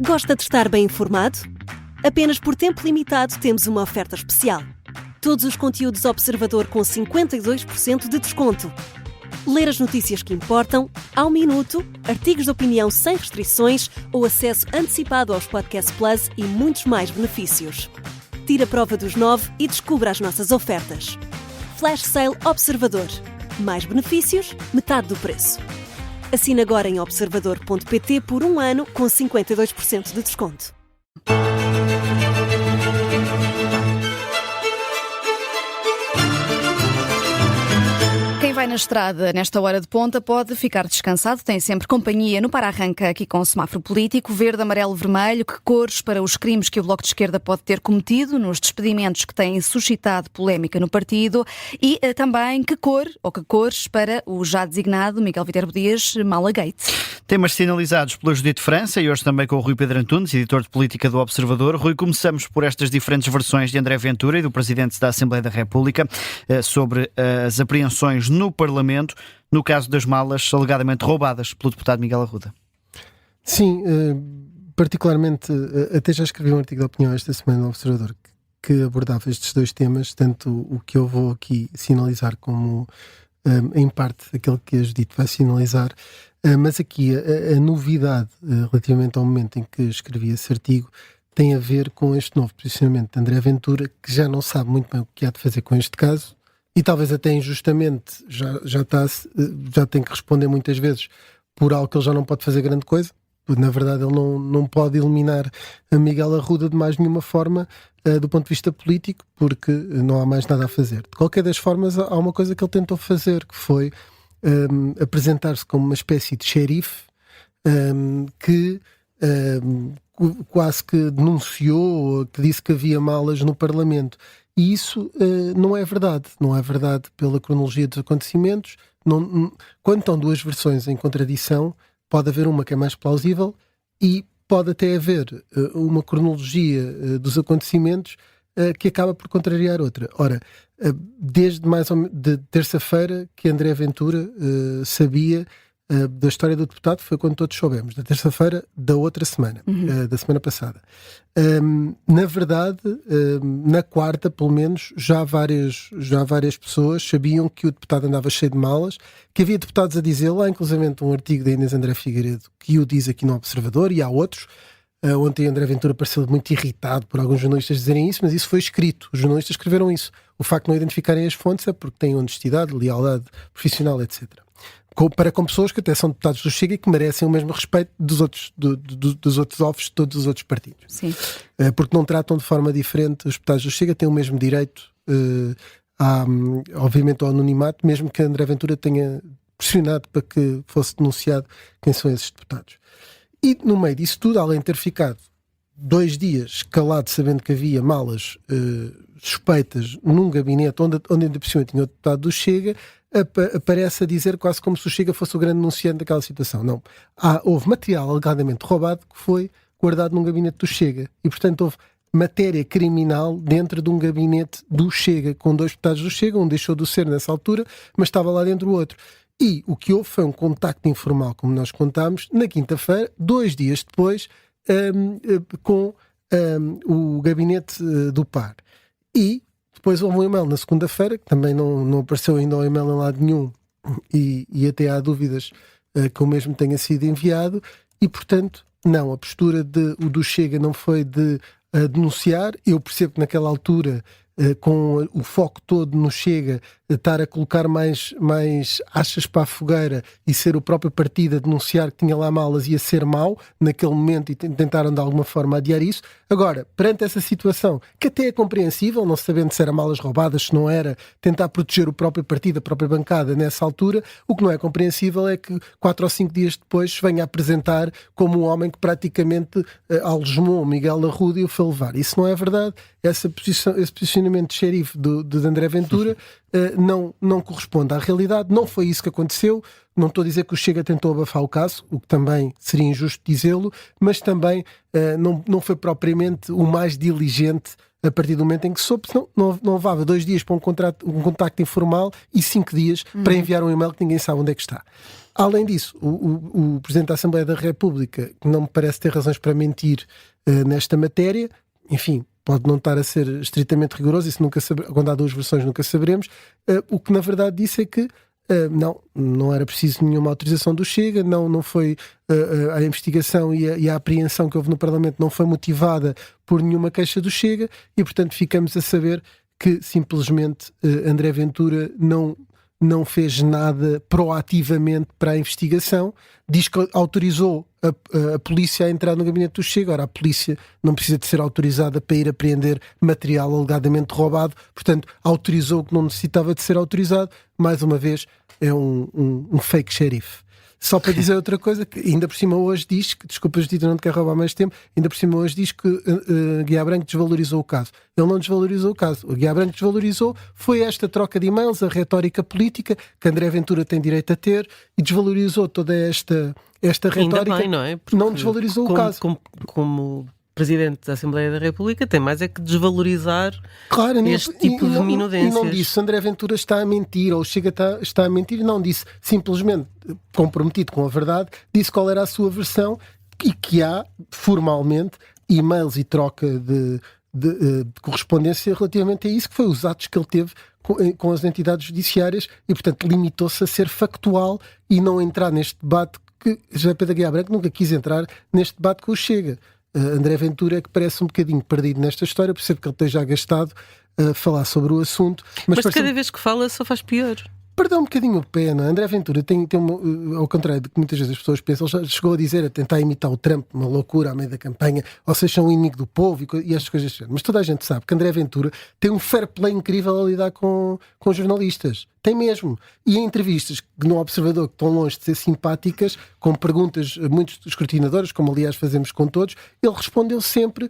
Gosta de estar bem informado? Apenas por tempo limitado temos uma oferta especial. Todos os conteúdos Observador com 52% de desconto. Ler as notícias que importam, ao minuto, artigos de opinião sem restrições ou acesso antecipado aos Podcast Plus e muitos mais benefícios. Tire a prova dos 9 e descubra as nossas ofertas. Flash Sale Observador. Mais benefícios, metade do preço. Assine agora em observador.pt por 1 ano com 52% de desconto. Quem vai na estrada nesta hora de ponta pode ficar descansado, tem sempre companhia no para-arranca aqui com o semáforo político, verde, amarelo, vermelho, que cores para os crimes que o Bloco de Esquerda pode ter cometido, nos despedimentos que têm suscitado polémica no partido e também que cores para o já designado Miguel Viterbo Dias Malagate. Temas sinalizados pela Judite França e hoje também com o Rui Pedro Antunes, editor de política do Observador. Rui, começamos por estas diferentes versões de André Ventura e do Presidente da Assembleia da República sobre as apreensões no Parlamento, no caso das malas alegadamente roubadas pelo deputado Miguel Arruda. Sim, particularmente, até já escrevi um artigo de opinião esta semana no Observador que abordava estes dois temas, tanto o que eu vou aqui sinalizar como, em parte, aquele que a Judite vai sinalizar. Mas aqui a novidade relativamente ao momento em que escrevi esse artigo tem a ver com este novo posicionamento de André Ventura, que já não sabe muito bem o que há de fazer com este caso e talvez até injustamente já tem que responder muitas vezes por algo que ele já não pode fazer grande coisa. Na verdade ele não pode eliminar a Miguel Arruda de mais nenhuma forma do ponto de vista político, porque não há mais nada a fazer. De qualquer das formas, há uma coisa que ele tentou fazer, que foi apresentar-se como uma espécie de xerife que quase que denunciou, que disse que havia malas no Parlamento. E isso não é verdade. Não é verdade pela cronologia dos acontecimentos. Quando estão duas versões em contradição, pode haver uma que é mais plausível e pode até haver uma cronologia dos acontecimentos que acaba por contrariar outra. Ora, desde de terça-feira que André Ventura sabia da história do deputado, foi quando todos soubemos, da terça-feira da outra semana, da semana passada. Na verdade, na quarta, pelo menos, já várias pessoas sabiam que o deputado andava cheio de malas, que havia deputados a dizer, lá inclusivamente um artigo da Inês André Figueiredo, que o diz aqui no Observador, e há outros. Ontem André Ventura pareceu muito irritado por alguns jornalistas dizerem isso, mas isso foi escrito. Os jornalistas escreveram isso. O facto de não identificarem as fontes é porque têm honestidade, lealdade profissional, etc. Com pessoas que até são deputados do Chega e que merecem o mesmo respeito dos outros alvos de todos os outros partidos. Sim. Porque não tratam de forma diferente. Os deputados do Chega têm o mesmo direito, obviamente, ao anonimato, mesmo que André Ventura tenha pressionado para que fosse denunciado quem são esses deputados. E no meio disso tudo, além de ter ficado 2 dias calado sabendo que havia malas suspeitas num gabinete onde ainda por cima tinha o deputado do Chega, aparece a dizer quase como se o Chega fosse o grande denunciante daquela situação. Não. Houve material alegadamente roubado que foi guardado num gabinete do Chega e, portanto, houve matéria criminal dentro de um gabinete do Chega, com 2 deputados do Chega, um deixou de ser nessa altura, mas estava lá dentro o outro. E o que houve foi um contacto informal, como nós contámos, na quinta-feira, 2 dias depois, com o gabinete do PAR. E depois houve um e-mail na segunda-feira, que também não apareceu ainda o e-mail em lado nenhum, e até há dúvidas que o mesmo tenha sido enviado, e portanto, não, a postura do Chega não foi de denunciar. Eu percebo que naquela altura, com o foco todo no Chega, estar a colocar mais achas para a fogueira e ser o próprio partido a denunciar que tinha lá malas ia ser mau naquele momento e tentaram de alguma forma adiar isso. Agora, perante essa situação, que até é compreensível, não sabendo se eram malas roubadas, se não era, tentar proteger o próprio partido, a própria bancada nessa altura, o que não é compreensível é que 4 ou 5 dias depois venha a apresentar como um homem que praticamente algemou Miguel Arruda e o foi levar. Isso não é verdade. Esse posicionamento de xerife de André Ventura não corresponde à realidade. Não foi isso que aconteceu. Não estou a dizer que o Chega tentou abafar o caso, o que também seria injusto dizê-lo, mas também não foi propriamente o mais diligente a partir do momento em que soube, não levava 2 dias para um contacto informal e 5 dias para enviar um e-mail que ninguém sabe onde é que está. Além disso, o Presidente da Assembleia da República, que não me parece ter razões para mentir nesta matéria, enfim, pode não estar a ser estritamente rigoroso, isso nunca quando há duas versões nunca saberemos, o que na verdade disse é que não era preciso nenhuma autorização do Chega, não foi a investigação e a apreensão que houve no Parlamento não foi motivada por nenhuma queixa do Chega e, portanto, ficamos a saber que simplesmente André Ventura não fez nada proativamente para a investigação, diz que autorizou a polícia a entrar no gabinete do Chega. Ora, a polícia não precisa de ser autorizada para ir apreender material alegadamente roubado, portanto, autorizou o que não necessitava de ser autorizado. Mais uma vez, é um fake xerife. Só para dizer outra coisa, que ainda por cima hoje diz que, desculpa Judita, não te quero roubar mais tempo, ainda por cima hoje diz que Guiá Branco desvalorizou o caso. Ele não desvalorizou o caso. O Guiá Branco desvalorizou foi esta troca de e-mails, a retórica política que André Ventura tem direito a ter e desvalorizou toda esta retórica. Ainda bem, não é? Porque não desvalorizou o caso. Como Presidente da Assembleia da República tem mais é que desvalorizar este tipo de minudências. E não disse André Ventura está a mentir ou Chega está a mentir, não disse, simplesmente comprometido com a verdade, disse qual era a sua versão e que há formalmente e-mails e troca de correspondência relativamente a isso, que foi os atos que ele teve com as entidades judiciárias e, portanto, limitou-se a ser factual e não entrar neste debate que José Pedro Guiá Branco nunca quis entrar neste debate com o Chega. André Ventura é que parece um bocadinho perdido nesta história, percebo que ele esteja gastado a falar sobre o assunto. Mas cada vez que fala só faz pior. Perdão um bocadinho a pena. André Ventura tem ao contrário do que muitas vezes as pessoas pensam, ele já chegou a dizer, a tentar imitar o Trump, uma loucura à meio da campanha, ou seja, são um inimigo do povo e estas coisas assim. Mas toda a gente sabe que André Ventura tem um fair play incrível a lidar com jornalistas. Tem mesmo. E em entrevistas no Observador que estão longe de ser simpáticas, com perguntas muito escrutinadoras, como aliás fazemos com todos, ele respondeu sempre,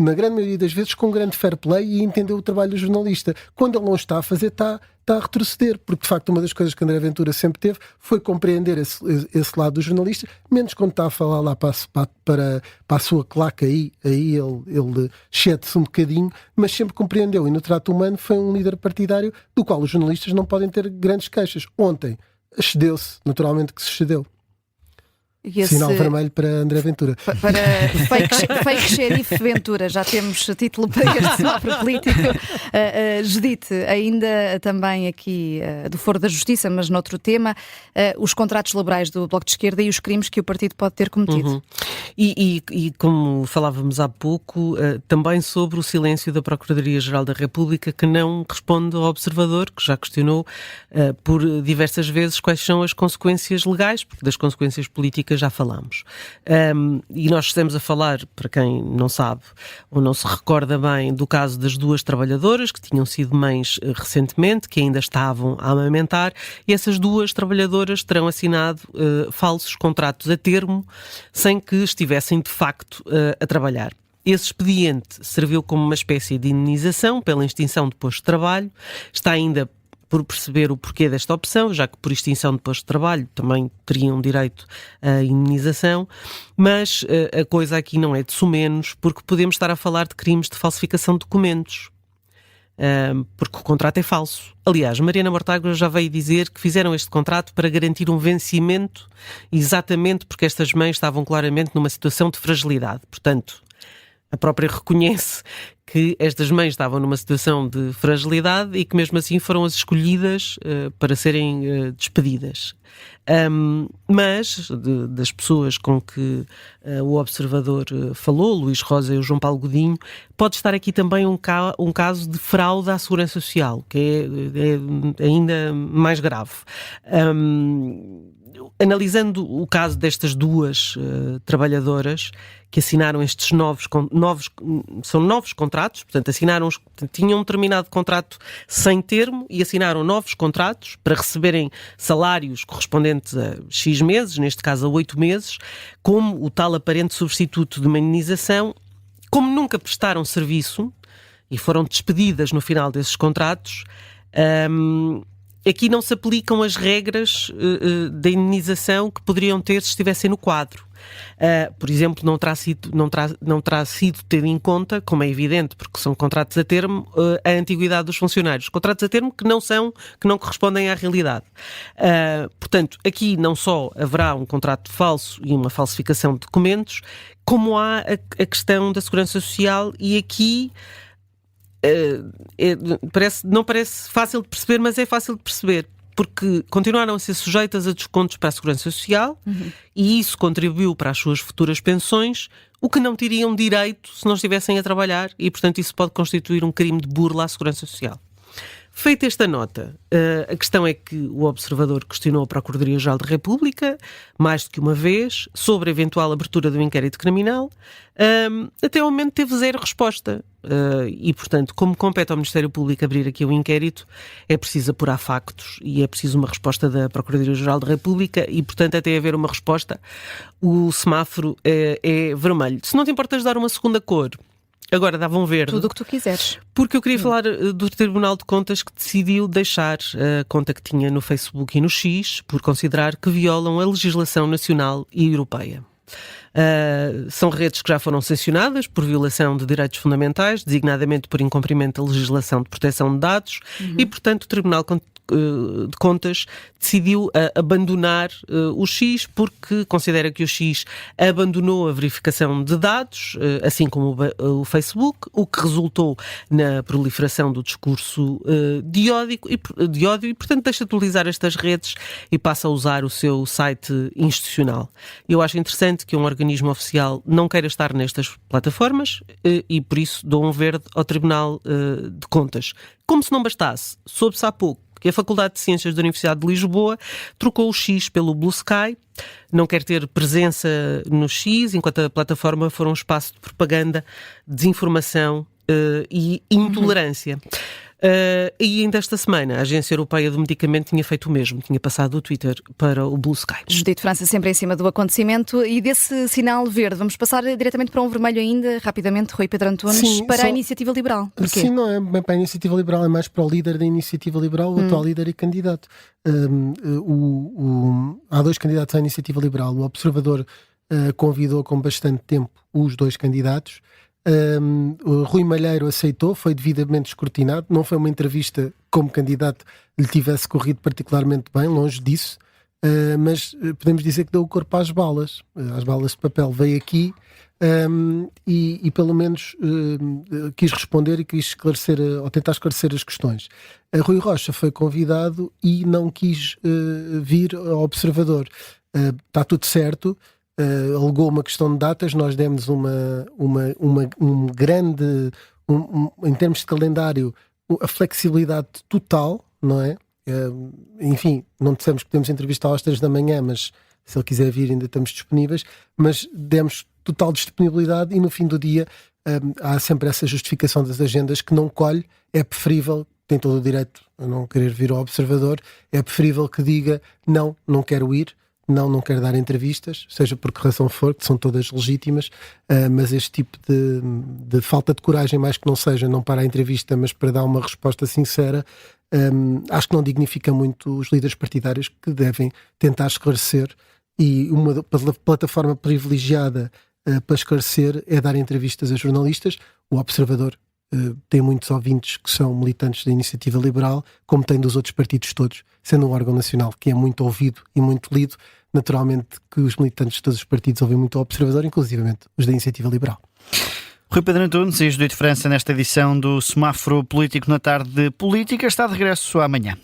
na grande maioria das vezes, com um grande fair play e entendeu o trabalho do jornalista. Quando ele não está a fazer, está a retroceder, porque de facto uma das coisas que André Ventura sempre teve foi compreender esse lado do jornalista, menos quando está a falar lá para a sua claque aí ele cede-se um bocadinho, mas sempre compreendeu e no trato humano foi um líder partidário do qual os jornalistas não podem ter grandes queixas. Ontem excedeu-se, naturalmente que se excedeu. Sinal vermelho para André Ventura. Para fake xerife Ventura, já temos título para este semáforo político. Judite, ainda também aqui do Foro da Justiça, mas noutro tema, os contratos laborais do Bloco de Esquerda e os crimes que o partido pode ter cometido. Uhum. E como falávamos há pouco, também sobre o silêncio da Procuradoria-Geral da República, que não responde ao Observador, que já questionou por diversas vezes quais são as consequências legais, porque das consequências políticas já falámos. E nós estamos a falar, para quem não sabe ou não se recorda bem, do caso das duas trabalhadoras que tinham sido mães recentemente, que ainda estavam a amamentar, e essas duas trabalhadoras terão assinado falsos contratos a termo, sem que estivessem de facto a trabalhar. Esse expediente serviu como uma espécie de indenização pela extinção de posto de trabalho, está ainda por perceber o porquê desta opção, já que por extinção de posto de trabalho também teriam direito à indenização, mas a coisa aqui não é de sumenos, porque podemos estar a falar de crimes de falsificação de documentos, porque o contrato é falso. Aliás, Mariana Mortágua já veio dizer que fizeram este contrato para garantir um vencimento, exatamente porque estas mães estavam claramente numa situação de fragilidade. Portanto, a própria reconhece que estas mães estavam numa situação de fragilidade e que mesmo assim foram as escolhidas para serem despedidas. Mas das pessoas com que o Observador falou, Luís Rosa e o João Paulo Godinho, pode estar aqui também um caso de fraude à Segurança Social, que é ainda mais grave. Analisando o caso destas duas trabalhadoras que assinaram estes novos contratos, portanto tinham um determinado contrato sem termo e assinaram novos contratos para receberem salários correspondentes a X meses, neste caso a 8 meses, como o tal aparente substituto de uma indenização, como nunca prestaram serviço e foram despedidas no final desses contratos. Aqui não se aplicam as regras da indenização que poderiam ter se estivessem no quadro. Por exemplo, não terá sido tido em conta, como é evidente, porque são contratos a termo, a antiguidade dos funcionários. Contratos a termo que não correspondem à realidade. Portanto, aqui não só haverá um contrato falso e uma falsificação de documentos, como há a questão da segurança social, e aqui não parece fácil de perceber, mas é fácil de perceber, porque continuaram a ser sujeitas a descontos para a segurança social, e isso contribuiu para as suas futuras pensões, o que não teriam direito se não estivessem a trabalhar, e portanto isso pode constituir um crime de burla à segurança social. Feita esta nota, a questão é que o Observador questionou a Procuradoria-Geral da República, mais do que uma vez, sobre a eventual abertura do inquérito criminal. Até ao momento teve zero resposta. E, portanto, como compete ao Ministério Público abrir aqui o inquérito, é preciso apurar factos e é preciso uma resposta da Procuradoria-Geral da República e, portanto, até haver uma resposta, o semáforo é vermelho. Se não te importas dar uma segunda cor, agora davam verde. Tudo o que tu quiseres. Porque eu queria falar do Tribunal de Contas, que decidiu deixar a conta que tinha no Facebook e no X por considerar que violam a legislação nacional e europeia. São redes que já foram sancionadas por violação de direitos fundamentais, designadamente por incumprimento da legislação de proteção de dados, e, portanto, o Tribunal de Contas decidiu abandonar o X, porque considera que o X abandonou a verificação de dados, assim como o Facebook, o que resultou na proliferação do discurso de ódio e, portanto, deixa de utilizar estas redes e passa a usar o seu site institucional. Eu acho interessante que um organismo oficial não queira estar nestas plataformas e, por isso, dou um verde ao Tribunal de Contas. Como se não bastasse, soube-se há pouco que a Faculdade de Ciências da Universidade de Lisboa trocou o X pelo Blue Sky, não quer ter presença no X, enquanto a plataforma for um espaço de propaganda, desinformação e intolerância. E ainda esta semana a Agência Europeia do Medicamento tinha feito o mesmo, tinha passado o Twitter para o Blue Sky. Judite França sempre em cima do acontecimento, e desse sinal verde vamos passar diretamente para um vermelho ainda, rapidamente, Rui Pedro Antunes, para a Iniciativa Liberal. Porquê? Sim, não é bem para a Iniciativa Liberal, é mais para o líder da Iniciativa Liberal, o atual líder e candidato. Há dois candidatos à Iniciativa Liberal. O Observador convidou com bastante tempo os dois candidatos. O Rui Malheiro aceitou, foi devidamente escrutinado, não foi uma entrevista como candidato lhe tivesse corrido particularmente bem, longe disso, mas podemos dizer que deu o corpo às balas de papel. Veio aqui e pelo menos quis responder e quis esclarecer, ou tentar esclarecer as questões. Rui Rocha foi convidado e não quis vir ao Observador. Está tudo certo. Alegou uma questão de datas, nós demos um grande, em termos de calendário, a flexibilidade total, não é? Enfim, não dissemos que podemos entrevistar às 3 da manhã, mas se ele quiser vir ainda estamos disponíveis, mas demos total disponibilidade e no fim do dia há sempre essa justificação das agendas que não colhe. É preferível, tem todo o direito a não querer vir ao Observador, é preferível que diga não quero ir, não quero dar entrevistas, seja por que razão for, que são todas legítimas, mas este tipo de falta de coragem, mais que não seja, não para a entrevista, mas para dar uma resposta sincera, acho que não dignifica muito os líderes partidários, que devem tentar esclarecer, e uma plataforma privilegiada para esclarecer é dar entrevistas a jornalistas. O Observador tem muitos ouvintes que são militantes da Iniciativa Liberal, como tem dos outros partidos todos, sendo um órgão nacional que é muito ouvido e muito lido. Naturalmente que os militantes de todos os partidos ouvem muito ao Observador, inclusivamente os da Iniciativa Liberal. Rui Pedro Antunes e Judite França nesta edição do Semáforo Político na Tarde de Política. Está de regresso amanhã.